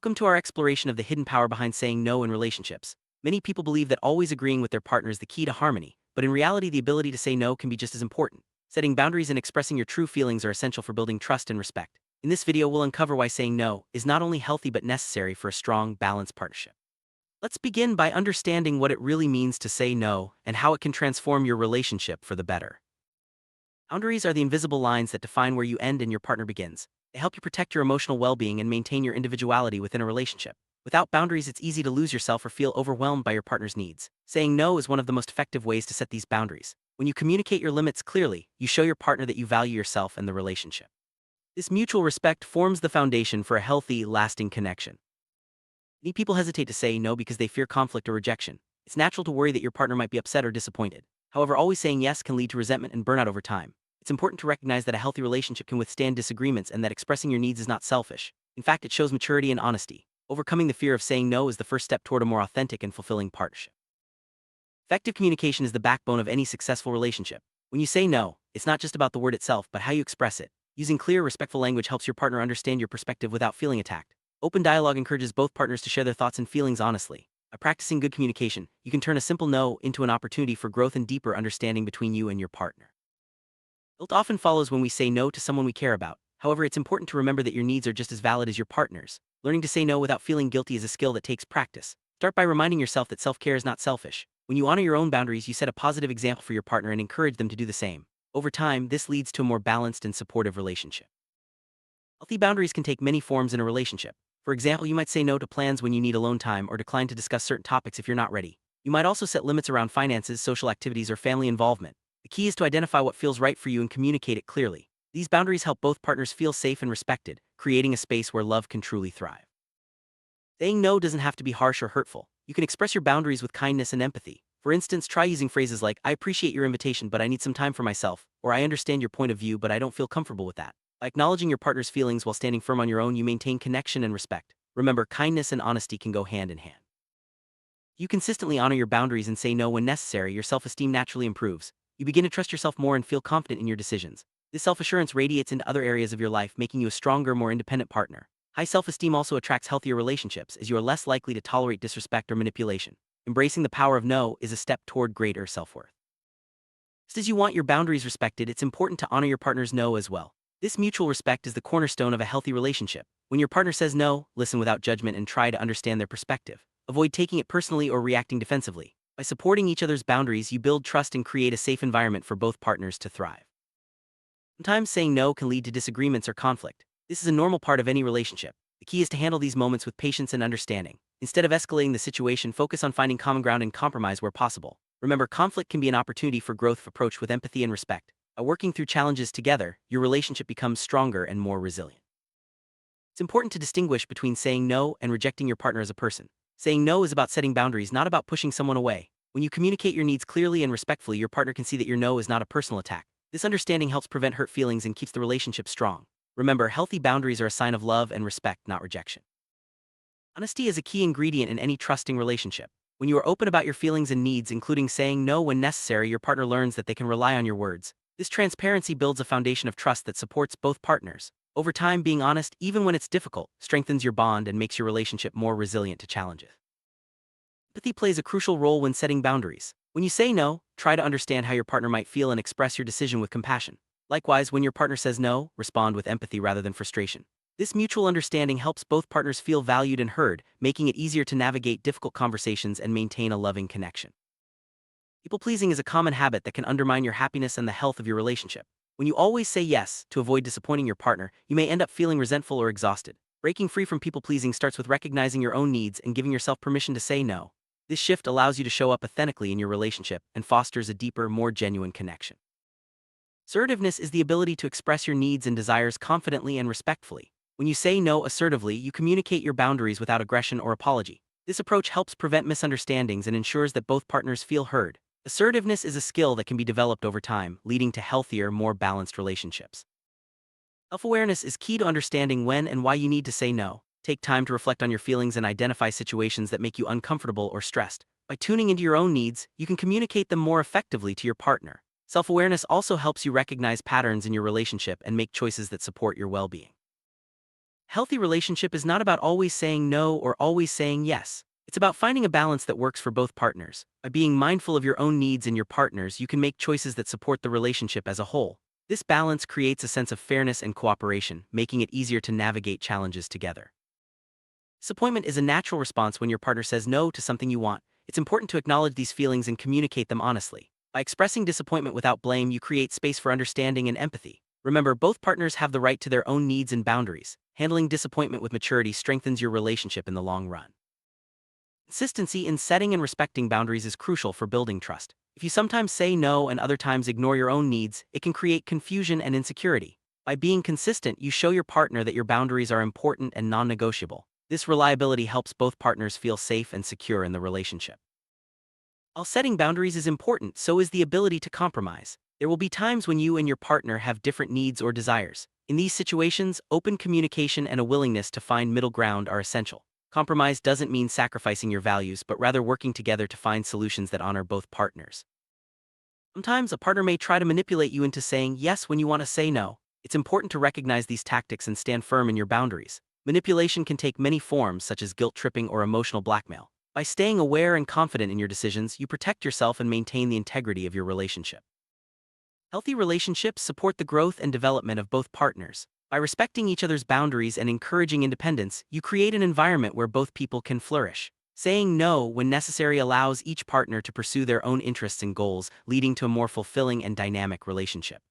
Welcome to our exploration of the hidden power behind saying no in relationships. Many people believe that always agreeing with their partner is the key to harmony, but in reality, the ability to say no can be just as important. Setting boundaries and expressing your true feelings are essential for building trust and respect. In this video, we'll uncover why saying no is not only healthy but necessary for a strong, balanced partnership. Let's begin by understanding what it really means to say no and how it can transform your relationship for the better. Boundaries are the invisible lines that define where you end and your partner begins. They help you protect your emotional well-being and maintain your individuality within a relationship. Without boundaries, it's easy to lose yourself or feel overwhelmed by your partner's needs. Saying no is one of the most effective ways to set these boundaries. When you communicate your limits clearly, you show your partner that you value yourself and the relationship. This mutual respect forms the foundation for a healthy, lasting connection. Many people hesitate to say no because they fear conflict or rejection. It's natural to worry that your partner might be upset or disappointed. However, always saying yes can lead to resentment and burnout over time. It's important to recognize that a healthy relationship can withstand disagreements and that expressing your needs is not selfish. In fact, it shows maturity and honesty. Overcoming the fear of saying no is the first step toward a more authentic and fulfilling partnership. Effective communication is the backbone of any successful relationship. When you say no, it's not just about the word itself, but how you express it. Using clear, respectful language helps your partner understand your perspective without feeling attacked. Open dialogue encourages both partners to share their thoughts and feelings honestly. By practicing good communication, you can turn a simple no into an opportunity for growth and deeper understanding between you and your partner. Guilt often follows when we say no to someone we care about. However, it's important to remember that your needs are just as valid as your partner's. Learning to say no without feeling guilty is a skill that takes practice. Start by reminding yourself that self-care is not selfish. When you honor your own boundaries, you set a positive example for your partner and encourage them to do the same. Over time, this leads to a more balanced and supportive relationship. Healthy boundaries can take many forms in a relationship. For example, you might say no to plans when you need alone time or decline to discuss certain topics if you're not ready. You might also set limits around finances, social activities, or family involvement. The key is to identify what feels right for you and communicate it clearly. These boundaries help both partners feel safe and respected, creating a space where love can truly thrive. Saying no doesn't have to be harsh or hurtful. You can express your boundaries with kindness and empathy. For instance, try using phrases like, "I appreciate your invitation, but I need some time for myself," or "I understand your point of view, but I don't feel comfortable with that." By acknowledging your partner's feelings while standing firm on your own, you maintain connection and respect. Remember, kindness and honesty can go hand in hand. If you consistently honor your boundaries and say no when necessary, your self-esteem naturally improves. You begin to trust yourself more and feel confident in your decisions. This self-assurance radiates into other areas of your life, making you a stronger, more independent partner. High self-esteem also attracts healthier relationships, as you are less likely to tolerate disrespect or manipulation. Embracing the power of no is a step toward greater self-worth. Just as you want your boundaries respected, it's important to honor your partner's no as well. This mutual respect is the cornerstone of a healthy relationship. When your partner says no, listen without judgment and try to understand their perspective. Avoid taking it personally or reacting defensively. By supporting each other's boundaries, you build trust and create a safe environment for both partners to thrive. Sometimes saying no can lead to disagreements or conflict. This is a normal part of any relationship. The key is to handle these moments with patience and understanding. Instead of escalating the situation, focus on finding common ground and compromise where possible. Remember, conflict can be an opportunity for growth if approached with empathy and respect. By working through challenges together, your relationship becomes stronger and more resilient. It's important to distinguish between saying no and rejecting your partner as a person. Saying no is about setting boundaries, not about pushing someone away. When you communicate your needs clearly and respectfully, your partner can see that your no is not a personal attack. This understanding helps prevent hurt feelings and keeps the relationship strong. Remember, healthy boundaries are a sign of love and respect, not rejection. Honesty is a key ingredient in any trusting relationship. When you are open about your feelings and needs, including saying no when necessary, your partner learns that they can rely on your words. This transparency builds a foundation of trust that supports both partners. Over time, being honest, even when it's difficult, strengthens your bond and makes your relationship more resilient to challenges. Empathy plays a crucial role when setting boundaries. When you say no, try to understand how your partner might feel and express your decision with compassion. Likewise, when your partner says no, respond with empathy rather than frustration. This mutual understanding helps both partners feel valued and heard, making it easier to navigate difficult conversations and maintain a loving connection. People-pleasing is a common habit that can undermine your happiness and the health of your relationship. When you always say yes to avoid disappointing your partner, you may end up feeling resentful or exhausted. Breaking free from people-pleasing starts with recognizing your own needs and giving yourself permission to say no. This shift allows you to show up authentically in your relationship and fosters a deeper, more genuine connection. Assertiveness is the ability to express your needs and desires confidently and respectfully. When you say no assertively, you communicate your boundaries without aggression or apology. This approach helps prevent misunderstandings and ensures that both partners feel heard. Assertiveness is a skill that can be developed over time, leading to healthier, more balanced relationships. Self-awareness is key to understanding when and why you need to say no. Take time to reflect on your feelings and identify situations that make you uncomfortable or stressed. By tuning into your own needs, you can communicate them more effectively to your partner. Self-awareness also helps you recognize patterns in your relationship and make choices that support your well-being. Healthy relationship is not about always saying no or always saying yes. It's about finding a balance that works for both partners. By being mindful of your own needs and your partner's, you can make choices that support the relationship as a whole. This balance creates a sense of fairness and cooperation, making it easier to navigate challenges together. Disappointment is a natural response when your partner says no to something you want. It's important to acknowledge these feelings and communicate them honestly. By expressing disappointment without blame, you create space for understanding and empathy. Remember, both partners have the right to their own needs and boundaries. Handling disappointment with maturity strengthens your relationship in the long run. Consistency in setting and respecting boundaries is crucial for building trust. If you sometimes say no and other times ignore your own needs, it can create confusion and insecurity. By being consistent, you show your partner that your boundaries are important and non-negotiable. This reliability helps both partners feel safe and secure in the relationship. While setting boundaries is important, so is the ability to compromise. There will be times when you and your partner have different needs or desires. In these situations, open communication and a willingness to find middle ground are essential. Compromise doesn't mean sacrificing your values, but rather working together to find solutions that honor both partners. Sometimes a partner may try to manipulate you into saying yes when you want to say no. It's important to recognize these tactics and stand firm in your boundaries. Manipulation can take many forms, such as guilt tripping or emotional blackmail. By staying aware and confident in your decisions, you protect yourself and maintain the integrity of your relationship. Healthy relationships support the growth and development of both partners. By respecting each other's boundaries and encouraging independence, you create an environment where both people can flourish. Saying no when necessary allows each partner to pursue their own interests and goals, leading to a more fulfilling and dynamic relationship.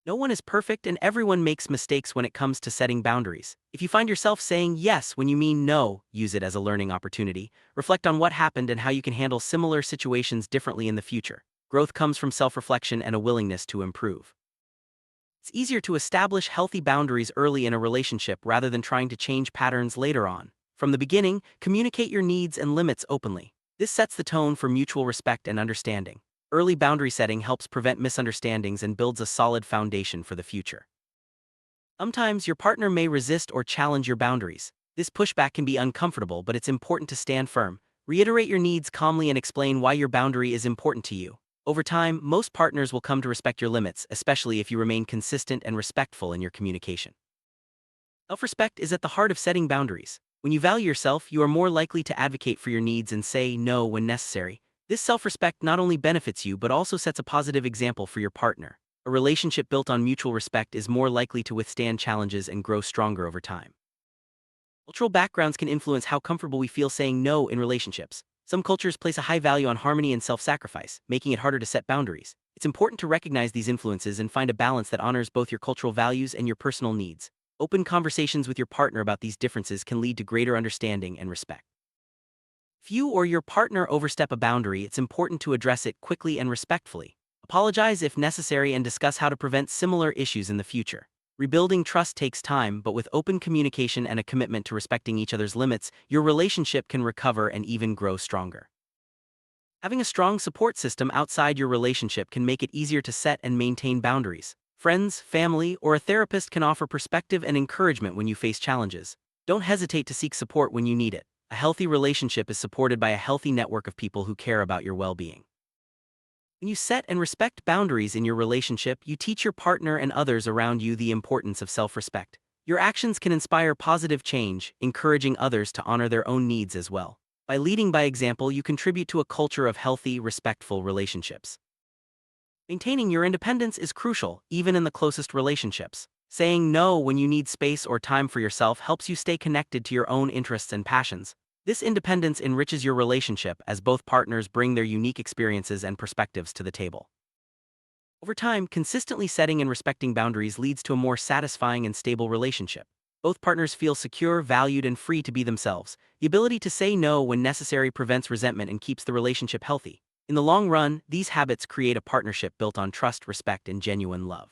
No one is perfect and everyone makes mistakes when it comes to setting boundaries. If you find yourself saying yes when you mean no, use it as a learning opportunity. Reflect on what happened and how you can handle similar situations differently in the future. Growth comes from self-reflection and a willingness to improve. It's easier to establish healthy boundaries early in a relationship rather than trying to change patterns later on. From the beginning, communicate your needs and limits openly. This sets the tone for mutual respect and understanding. Early boundary setting helps prevent misunderstandings and builds a solid foundation for the future. Sometimes your partner may resist or challenge your boundaries. This pushback can be uncomfortable, but it's important to stand firm. Reiterate your needs calmly and explain why your boundary is important to you. Over time, most partners will come to respect your limits, especially if you remain consistent and respectful in your communication. Self-respect is at the heart of setting boundaries. When you value yourself, you are more likely to advocate for your needs and say no when necessary. This self-respect not only benefits you but also sets a positive example for your partner. A relationship built on mutual respect is more likely to withstand challenges and grow stronger over time. Cultural backgrounds can influence how comfortable we feel saying no in relationships. Some cultures place a high value on harmony and self-sacrifice, making it harder to set boundaries. It's important to recognize these influences and find a balance that honors both your cultural values and your personal needs. Open conversations with your partner about these differences can lead to greater understanding and respect. If you or your partner overstep a boundary, it's important to address it quickly and respectfully. Apologize if necessary and discuss how to prevent similar issues in the future. Rebuilding trust takes time, but with open communication and a commitment to respecting each other's limits, your relationship can recover and even grow stronger. Having a strong support system outside your relationship can make it easier to set and maintain boundaries. Friends, family, or a therapist can offer perspective and encouragement when you face challenges. Don't hesitate to seek support when you need it. A healthy relationship is supported by a healthy network of people who care about your well-being. When you set and respect boundaries in your relationship, you teach your partner and others around you the importance of self-respect. Your actions can inspire positive change, encouraging others to honor their own needs as well. By leading by example, you contribute to a culture of healthy, respectful relationships. Maintaining your independence is crucial, even in the closest relationships. Saying no when you need space or time for yourself helps you stay connected to your own interests and passions. This independence enriches your relationship as both partners bring their unique experiences and perspectives to the table. Over time, consistently setting and respecting boundaries leads to a more satisfying and stable relationship. Both partners feel secure, valued, and free to be themselves. The ability to say no when necessary prevents resentment and keeps the relationship healthy. In the long run, these habits create a partnership built on trust, respect, and genuine love.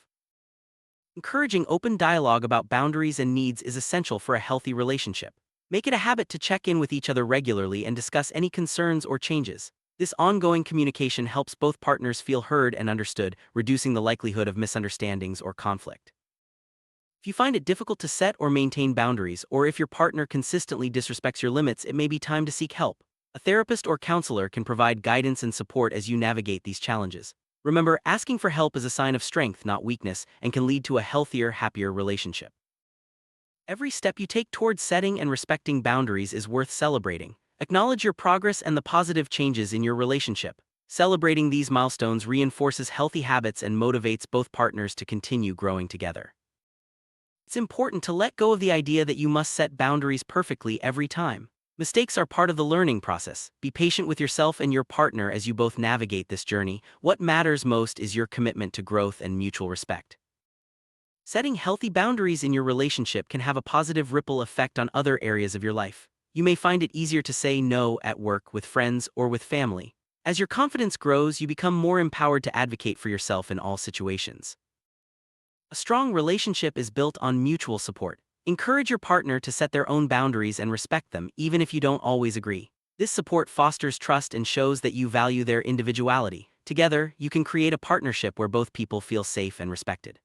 Encouraging open dialogue about boundaries and needs is essential for a healthy relationship. Make it a habit to check in with each other regularly and discuss any concerns or changes. This ongoing communication helps both partners feel heard and understood, reducing the likelihood of misunderstandings or conflict. If you find it difficult to set or maintain boundaries, or if your partner consistently disrespects your limits, it may be time to seek help. A therapist or counselor can provide guidance and support as you navigate these challenges. Remember, asking for help is a sign of strength, not weakness, and can lead to a healthier, happier relationship. Every step you take towards setting and respecting boundaries is worth celebrating. Acknowledge your progress and the positive changes in your relationship. Celebrating these milestones reinforces healthy habits and motivates both partners to continue growing together. It's important to let go of the idea that you must set boundaries perfectly every time. Mistakes are part of the learning process. Be patient with yourself and your partner as you both navigate this journey. What matters most is your commitment to growth and mutual respect. Setting healthy boundaries in your relationship can have a positive ripple effect on other areas of your life. You may find it easier to say no at work, with friends, or with family. As your confidence grows, you become more empowered to advocate for yourself in all situations. A strong relationship is built on mutual support. Encourage your partner to set their own boundaries and respect them, even if you don't always agree. This support fosters trust and shows that you value their individuality. Together, you can create a partnership where both people feel safe and respected.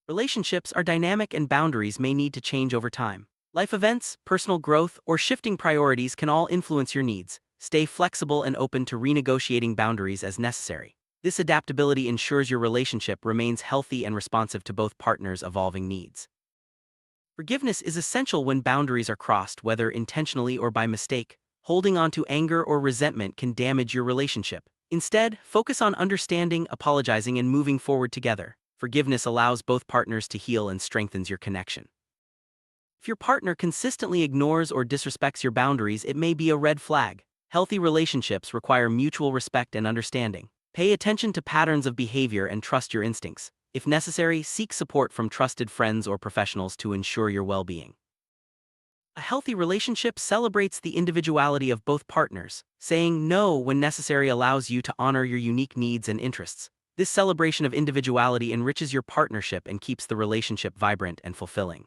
Relationships are dynamic and boundaries may need to change over time. Life events, personal growth, or shifting priorities can all influence your needs. Stay flexible and open to renegotiating boundaries as necessary. This adaptability ensures your relationship remains healthy and responsive to both partners' evolving needs. Forgiveness is essential when boundaries are crossed, whether intentionally or by mistake. Holding on to anger or resentment can damage your relationship. Instead, focus on understanding, apologizing, and moving forward together. Forgiveness allows both partners to heal and strengthens your connection. If your partner consistently ignores or disrespects your boundaries, it may be a red flag. Healthy relationships require mutual respect and understanding. Pay attention to patterns of behavior and trust your instincts. If necessary, seek support from trusted friends or professionals to ensure your well-being. A healthy relationship celebrates the individuality of both partners. Saying no when necessary allows you to honor your unique needs and interests. This celebration of individuality enriches your partnership and keeps the relationship vibrant and fulfilling.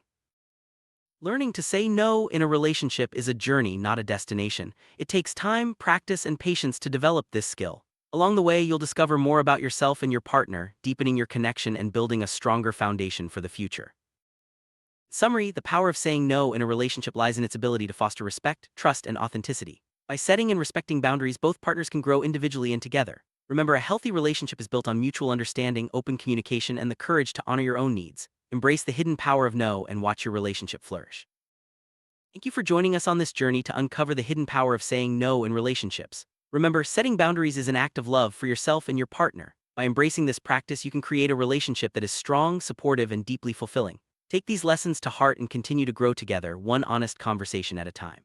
Learning to say no in a relationship is a journey, not a destination. It takes time, practice, and patience to develop this skill. Along the way, you'll discover more about yourself and your partner, deepening your connection and building a stronger foundation for the future. In summary, the power of saying no in a relationship lies in its ability to foster respect, trust, and authenticity. By setting and respecting boundaries, both partners can grow individually and together. Remember, a healthy relationship is built on mutual understanding, open communication, and the courage to honor your own needs. Embrace the hidden power of no and watch your relationship flourish. Thank you for joining us on this journey to uncover the hidden power of saying no in relationships. Remember, setting boundaries is an act of love for yourself and your partner. By embracing this practice, you can create a relationship that is strong, supportive, and deeply fulfilling. Take these lessons to heart and continue to grow together, one honest conversation at a time.